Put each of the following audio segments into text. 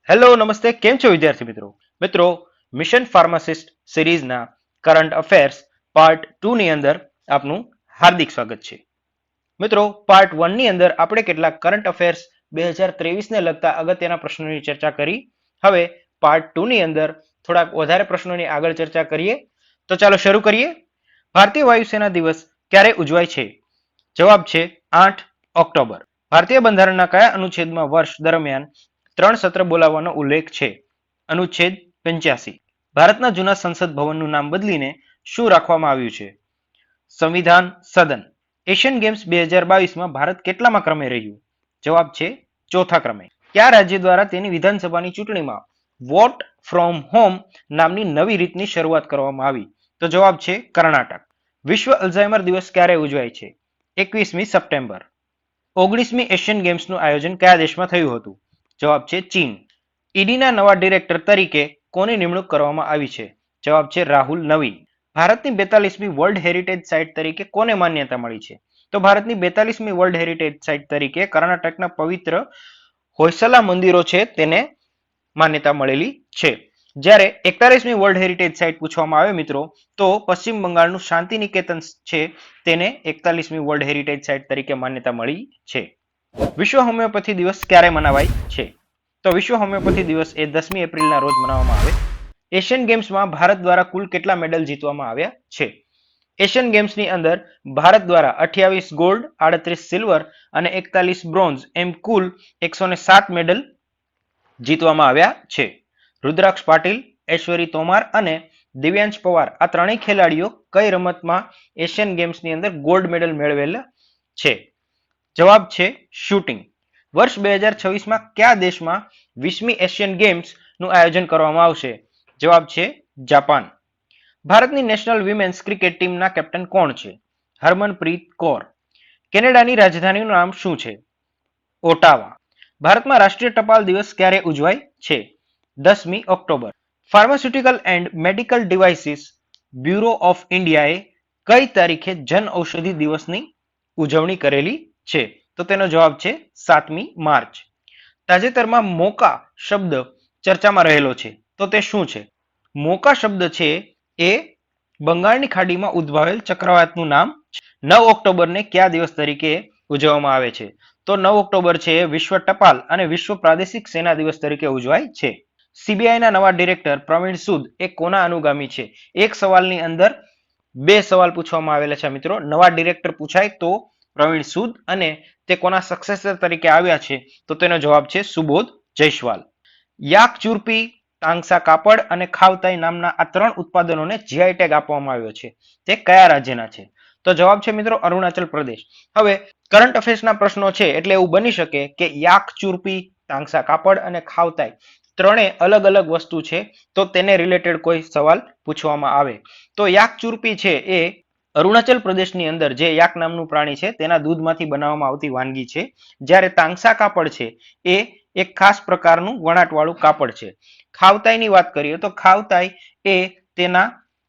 Hello નમસ્તે, કેમ છો વિદ્યાર્થી મિત્રો? મિત્રો, મિશન ફાર્માસિસ્ટ સિરીઝના કરંટ અફેર્સ પાર્ટ 2 ની અંદર આપનું હાર્દિક સ્વાગત છે. મિત્રો, પાર્ટ 1 ની અંદર આપણે કેટલાક કરંટ અફેર્સ 2023 ને લગતા અગત્યના પ્રશ્નોની ચર્ચા કરી. હવે પાર્ટ 2 ની અંદર થોડાક વધારે પ્રશ્નોની આગળ ચર્ચા કરીએ. તો ચાલો શરૂ કરીએ. ભારતીય વાયુસેના દિવસ ક્યારે ઉજવાય છે? જવાબ છે 8 ઓક્ટોબર. ભારતીય બંધારણના કયા અનુચ્છેદમાં વર્ષ દરમિયાન 3 સત્ર બોલાવવાનો ઉલ્લેખ છે? અનુચ્છેદ 85. ભારતના જૂના સંસદ ભવનનું નામ બદલીને શું રાખવામાં આવ્યું છે? સંવિધાન સદન. એશિયન ગેમ્સ 2022માં ભારત કેટલામાં ક્રમે રહ્યું? જવાબ છે ચોથા ક્રમે. કયા રાજ્ય દ્વારા તેની વિધાનસભાની ચૂંટણીમાં વોટ ફ્રોમ હોમ નામની નવી રીતની શરૂઆત કરવામાં આવી? તો જવાબ છે કર્ણાટક. વિશ્વ અલ્ઝાઇમર દિવસ ક્યારે ઉજવાય છે? 21મી સપ્ટેમ્બર. 19મી એશિયન ગેમ્સનું આયોજન કયા દેશમાં થયું હતું? જવાબ છે ચીન. ઈડીના નવા ડિરેક્ટર તરીકે કોની નિમણૂક કરવામાં આવી છે? જવાબ છે રાહુલ નવીન. ભારતની 42મી વર્લ્ડ હેરિટેજ સાઇટ તરીકે કોને માન્યતા મળી છે? તો ભારતની 42મી વર્લ્ડ હેરિટેજ સાઇટ તરીકે કર્ણાટકના પવિત્ર હોયસલા મંદિરો છે તેને માન્યતા મળેલી છે. જ્યારે 41મી વર્લ્ડ હેરિટેજ સાઇટ પૂછવામાં આવે મિત્રો, તો પશ્ચિમ બંગાળનું શાંતિ નિકેતન છે તેને 41મી વર્લ્ડ હેરિટેજ સાઇટ તરીકે માન્યતા મળી છે. વિશ્વ હોમિયોપેથી દિવસ ક્યારે મનાવાય છે? તો વિશ્વ હોમિયોપેથી દિવસ એ 10મી એપ્રિલના રોજ મનાવવામાં આવે. એશિયન ગેમ્સમાં ભારત દ્વારા કુલ કેટલા મેડલ જીતવામાં આવ્યા છે? એશિયન ગેમ્સની અંદર ભારત દ્વારા 28 ગોલ્ડ, 38 સિલ્વર અને 41 બ્રોન્ઝ એમ કુલ 107 મેડલ જીતવામાં આવ્યા છે. રુદ્રાક્ષ પાટીલ, ઐશ્વરી તોમાર અને દિવ્યાંશ પવાર આ ત્રણેય ખેલાડીઓ કઈ રમતમાં એશિયન ગેમ્સની અંદર ગોલ્ડ મેડલ મેળવેલા છે? જવાબ છે શૂટિંગ. વર્ષ 2026માં કયા દેશમાં 20મી એશિયન ગેમ્સનું આયોજન કરવામાં આવશે? જવાબ છે જાપાન. ભારતની નેશનલ વિમેન્સ ક્રિકેટ ટીમના કેપ્ટન કોણ છે? હરમનપ્રીત કૌર. કેનેડાની રાજધાનીનું નામ શું છે? ઓટાવા. ભારતમાં રાષ્ટ્રીય ટપાલ દિવસ ક્યારે ઉજવાય છે? 10મી October. Pharmaceutical and medical devices bureau of ઇન્ડિયાએ કઈ તારીખે જન ઔષધિ દિવસની ઉજવણી કરેલી છે? તો તેનો જવાબ છે 7મી માર્ચ. તાજેતરમાં મોકા શબ્દ ચર્ચામાં રહેલો છે, તો તે શું છે? મોકા શબ્દ છે એ બંગાળની ખાડીમાં ઉદ્ભવેલ ચક્રવાતનું નામ. 9 ઓક્ટોબરને કયા દિવસ તરીકે ઉજવવામાં આવે છે? તો 9 ઓક્ટોબર છે વિશ્વ ટપાલ અને વિશ્વ પ્રાદેશિક સેના દિવસ તરીકે ઉજવાય છે. સીબીઆઈના નવા ડિરેક્ટર પ્રવીણ સૂદ એ કોના અનુગામી છે? એક સવાલની અંદર 2 સવાલ પૂછવામાં આવેલા છે મિત્રો. નવા ડિરેક્ટર પૂછાય તો પ્રવીણ સૂદ અને તે કોના સક્સેસર તરીકે આવ્યા છે? તો તેનો જવાબ છે સુબોધ જયસ્વાલ. યાક ચુરપી, તાંગસા કાપડ અને ખાવતાઈ નામના આ 3 ઉત્પાદનોને જીઆઈ ટેગ આપવામાં આવ્યો છે. તે કયા રાજ્યના છે? તો જવાબ છે મિત્રો અરુણાચલ પ્રદેશ. હવે કરંટ અફેર્સના પ્રશ્નો છે એટલે એવું બની શકે કે યાક ચુરપી, તાંગસા કાપડ અને ખાવતાઈ ત્રણે અલગ અલગ વસ્તુ છે, તો તેને રિલેટેડ કોઈ સવાલ પૂછવામાં આવે. તો યાક ચુરપી છે એ અરુણાચલ પ્રદેશની અંદર જે યાક નામનું પ્રાણી છે તેના દૂધમાંથી બનાવવામાં આવતી વાનગી છે. જ્યારે તાંગસા કાપડ છે એ એક ખાસ પ્રકારનું વણાટવાળું કાપડ છે. ખાવતાઈની વાત કરીએ તો ખાવતાઈ એ તેના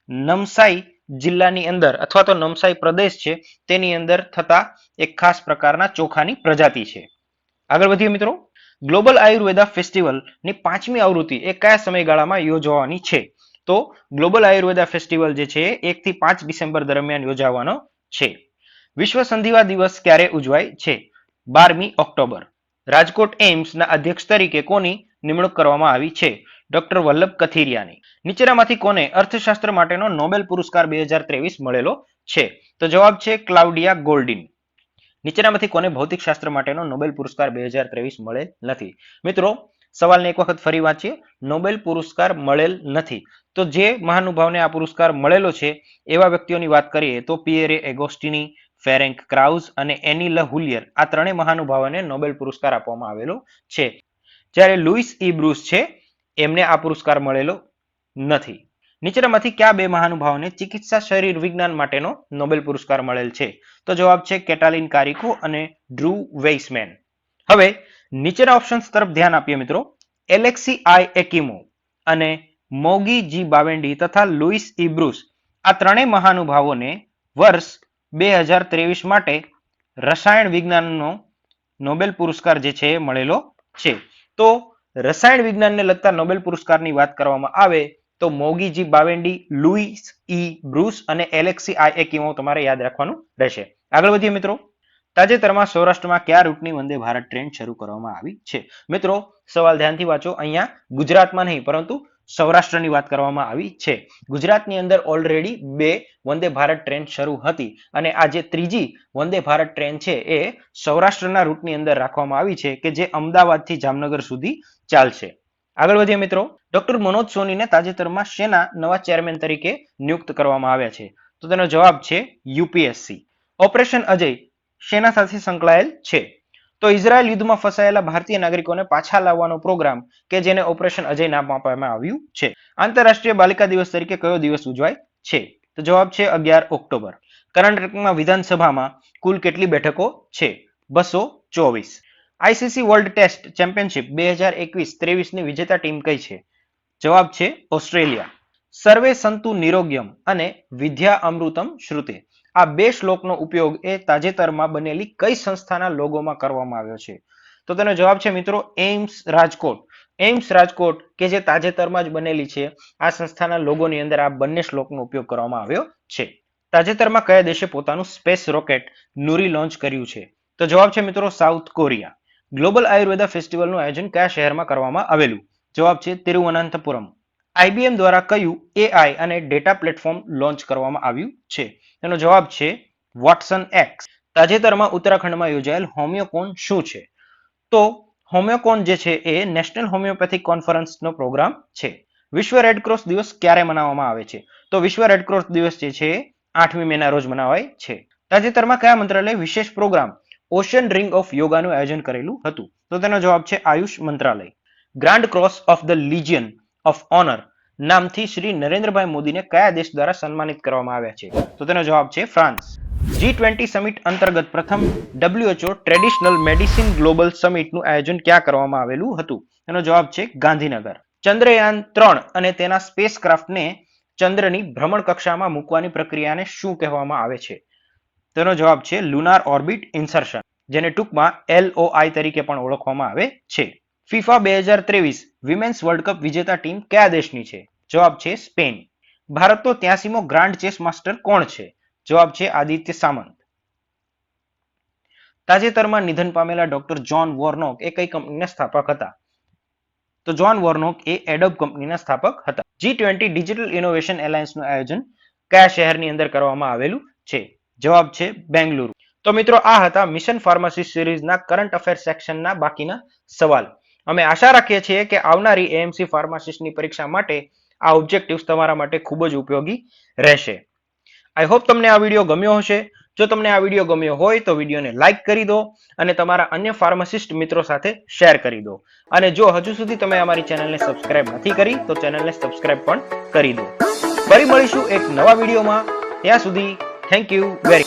નમસાઈ જિલ્લાની અંદર અથવા તો નમસાઈ પ્રદેશ છે તેની અંદર થતા એક ખાસ પ્રકારના ચોખાની પ્રજાતિ છે. આગળ વધીએ મિત્રો. ગ્લોબલ આયુર્વેદા ફેસ્ટિવલની 5મી આવૃત્તિ એ કયા સમયગાળામાં યોજવાની છે? તો ગ્લોબલ આયુર્વેદા ફેસ્ટિવલ જે છે 1 થી 5 ડિસેમ્બર દરમિયાન યોજાવાનો છે. વિશ્વ સંધિવા દિવસ ક્યારે ઉજવાય છે? 12મી ઓક્ટોબર. રાજકોટ એમ્સના અધ્યક્ષ તરીકે કોની નિમણૂક કરવામાં આવી છે? ડોક્ટર વલ્લભ કથિરિયાની. નીચેનામાંથી કોને અર્થશાસ્ત્ર માટેનો નોબેલ પુરસ્કાર 2023 મળેલો છે? તો જવાબ છે ક્લાઉડિયા ગોલ્ડિન. નીચેનામાંથી કોને ભૌતિકશાસ્ત્ર માટેનો નોબેલ પુરસ્કાર 2023 મળેલ નથી? મિત્રો, સવાલને એક વખત ફરી વાંચીએ. નોબેલ પુરસ્કાર મળેલ નથી. તો જે મહાનુભાવને આ પુરસ્કાર મળેલો છે એવા વ્યક્તિઓની વાત કરીએ તો પિયરે એગોસ્ટિની, ફેરેન્ક ક્રાઉઝ અને એની લ હુલિયર આ ત્રણેય મહાનુભાવોને નોબેલ પુરસ્કાર આપવામાં આવેલો છે. જ્યારે લુઈસ ઈ બ્રુસ છે એમને આ પુરસ્કાર મળેલો નથી. નીચેનામાંથી કયા 2 મહાનુભાવોને ચિકિત્સા શરીર વિજ્ઞાન માટેનો નોબેલ પુરસ્કાર મળેલ છે? તો જવાબ છે કેટાલિન કારિકો અને ડ્રુ વેઇસમેન. હવે નીચેના ઓપ્શન્સ તરફ ધ્યાન આપીએ મિત્રો. એલેક્સી આઈ એકિમો અને મોગી જી બાવેન્ડી તથા લુઈસ ઈ બ્રુસ આ ત્રણેય મહાનુભાવોને વર્ષ 2023 માટે રસાયણ વિજ્ઞાનનો નોબેલ પુરસ્કાર જે છે મળેલો છે. તો રસાયણ વિજ્ઞાનને લગતા નોબેલ પુરસ્કારની વાત કરવામાં આવે તો મોગીજી બાવેન્ડી, લુઈસ ઈ બ્રુસ અને એલેક્સી આઈ એકીમો તમારે યાદ રાખવાનું રહેશે. આગળ વધીએ મિત્રો. તાજેતરમાં સૌરાષ્ટ્રમાં કયા રૂટની વંદે ભારત ટ્રેન શરૂ કરવામાં આવી છે? મિત્રો સવાલ ધ્યાનથી વાંચો. અહીંયા ગુજરાતમાં નહીં પરંતુ સૌરાષ્ટ્રની વાત કરવામાં આવી છે. ગુજરાતની અંદર ઓલરેડી 2 વંદે ભારત ટ્રેન શરૂ હતી અને આ જે ત્રીજી વંદે ભારત ટ્રેન છે એ સૌરાષ્ટ્રના રૂટની અંદર રાખવામાં આવી છે કે જે અમદાવાદથી જામનગર સુધી ચાલશે. આગળ વધીએ મિત્રો. ડોક્ટર મનોજ સોનીને તાજેતરમાં શેના નવા ચેરમેન તરીકે નિયુક્ત કરવામાં આવ્યા છે? તો તેનો જવાબ છે યુપીએસસી. ઓપરેશન અજય શેના સાથે સંકળાયેલ છે? તો ઇઝરાયલ યુદ્ધમાં ફસાયેલા ભારતીય નાગરિકોને પાછા લાવવાનો પ્રોગ્રામ કે જેને ઓપરેશન અજય નામ આપવામાં આવ્યું છે. આંતરરાષ્ટ્રીય બાલિકા દિવસ તરીકે કયો દિવસ ઉજવાય છે? તો જવાબ છે 11 ઓક્ટોબર. કર્ણાટકમાં વિધાનસભામાં કુલ કેટલી બેઠકો છે? 224. આઈસીસી વર્લ્ડ ટેસ્ટ ચેમ્પિયનશિપ 2021-23 ની વિજેતા ટીમ કઈ છે? જવાબ છે ઓસ્ટ્રેલિયા. સર્વે સંતુ નિરોગ્યમ અને વિદ્યા અમૃતમ શ્રુતે આ 2 શ્લોકનો ઉપયોગ એ તાજેતરમાં બનેલી કઈ સંસ્થાના લોગોમાં કરવામાં આવ્યો છે? તો તેનો જવાબ છે મિત્રો એમ્સ રાજકોટ. એમ્સ રાજકોટ કે જે તાજેતરમાં જ બનેલી છે આ સંસ્થાના લોગોની અંદર આ બંને શ્લોકનો ઉપયોગ કરવામાં આવ્યો છે. તાજેતરમાં કયા દેશે પોતાનું સ્પેસ રોકેટ નુરી લોન્ચ કર્યું છે? તો જવાબ છે મિત્રો સાઉથ કોરિયા. ગ્લોબલ આયુર્વેદા ફેસ્ટિવલનું આયોજન કયા શહેરમાં કરવામાં આવેલું? જવાબ છે તિરુવનંતપુરમ. IBM દ્વારા કયું AI અને ડેટા પ્લેટફોર્મ લોન્ચ કરવામાં આવ્યું છે? તેનો જવાબ છે વોટસન એક્સ. તાજેતરમાં ઉત્તરાખંડમાં યોજાયેલ હોમિયોકોન શું છે? તો હોમિયોકોન જે છે એ નેશનલ હોમિયોપેથિક કોન્ફરન્સનો પ્રોગ્રામ છે. વિશ્વ રેડક્રોસ દિવસ ક્યારે મનાવવામાં આવે છે? તો વિશ્વ રેડક્રોસ દિવસ જે છે 8મી મેના રોજ મનાવાય છે. તાજેતરમાં કયા મંત્રાલય વિશેષ પ્રોગ્રામ ઓશિયન રિંગ ઓફ યોગાનું આયોજન કરેલું હતું? તો તેનો જવાબ છે આયુષ મંત્રાલય. Grand cross of the legion of honour નામથી શ્રી નરેન્દ્રભાઈ મોદીને કયા દેશ દ્વારા સન્માનિત કરવામાં આવ્યા છે? તો તેનો જવાબ છે ફ્રાન્સ. G20 સમિટ અંતર્ગત પ્રથમ WHO ટ્રેડિશનલ મેડિસિન ગ્લોબલ સમિટનું આયોજન ક્યાં કરવામાં આવેલું હતું? તેનો જવાબ છે ગાંધીનગર. ચંદ્રયાન 3 અને તેના સ્પેસક્રાફ્ટને ચંદ્રની ભ્રમણ કક્ષામાં મૂકવાની પ્રક્રિયાને શું કહેવામાં આવે છે? તેનો જવાબ છે લુનાર ઓર્બિટ ઇન્સર્શન, જેને ટૂંકમાં LOI તરીકે પણ ઓળખવામાં આવે છે. FIFA 2023 વિમેન્સ વર્લ્ડ કપ વિજેતા ટીમ કયા દેશની છે? જવાબ છે સ્પેન. ભારતનો 83મો ગ્રાન્ડ ચેસ માસ્ટર કોણ છે? જવાબ છે આદિત્ય સામંત. તાજેતરમાં નિધન પામેલા ડોક્ટર જ્હોન વોર્નોક એ કઈ કંપનીના સ્થાપક હતા? તો જ્હોન વોર્નોક એ એડોબ કંપનીના સ્થાપક હતા. G20 ડિજિટલ ઇનોવેશન એલાયન્સનું આયોજન કયા શહેરની અંદર કરવામાં આવેલું છે? જવાબ છે બેંગલુરુ. તો મિત્રો આ હતા મિશન ફાર્માસિસ્ટ સિરીઝના કરંટ અફેર સેક્શનના બાકીના સવાલ. અમે આશા રાખીએ છીએ કે આવનારી AMC ફાર્માસિસ્ટની પરીક્ષા માટે આ ઓબ્જેક્ટિવ્સ તમારા માટે ખૂબ જ ઉપયોગી રહેશે. આઈ હોપ તમને આ વિડીયો ગમ્યો હશે. જો તમને આ વિડીયો ગમ્યો હોય તો વિડીયોને લાઇક કરી દો અને તમારા અન્ય ફાર્માસિસ્ટ મિત્રો સાથે શેર કરી દો. અને જો હજુ સુધી તમે અમારી ચેનલને સબસ્ક્રાઇબ નથી કરી તો ચેનલને સબસ્ક્રાઇબ પણ કરી દો. ફરી મળીશું એક નવા વિડીયોમાં. ત્યાં સુધી થેન્ક યુ વેરી